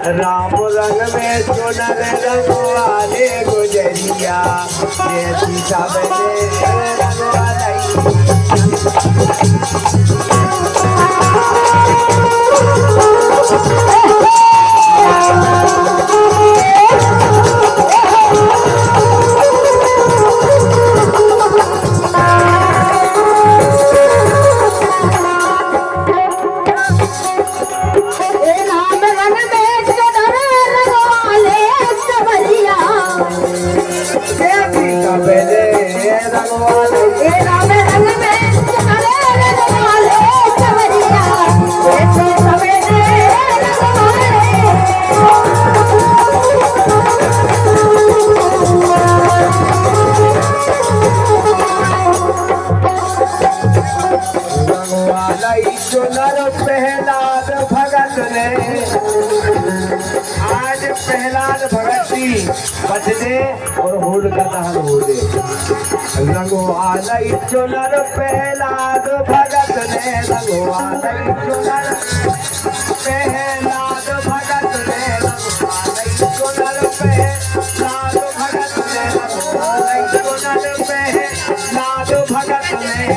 राम रंग में चुनर रंग वाले गुजरिया ये सीता बने रंग वाले प्रहलाद भगत ने आज प्रहलाद भगत की बचने और होलिका दहन हो दे रंगवालई चुनर प्रहलाद भगत ने रंगवालई चुनर प्रहलाद भगत ने रंगवालई चुनर प्रहलाद भगत ने रंगवालई चुनर प्रहलाद भगत ने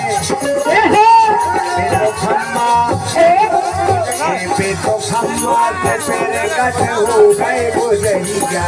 तो खम्मा से तेरे कट हो गए गुजरिया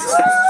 Wow.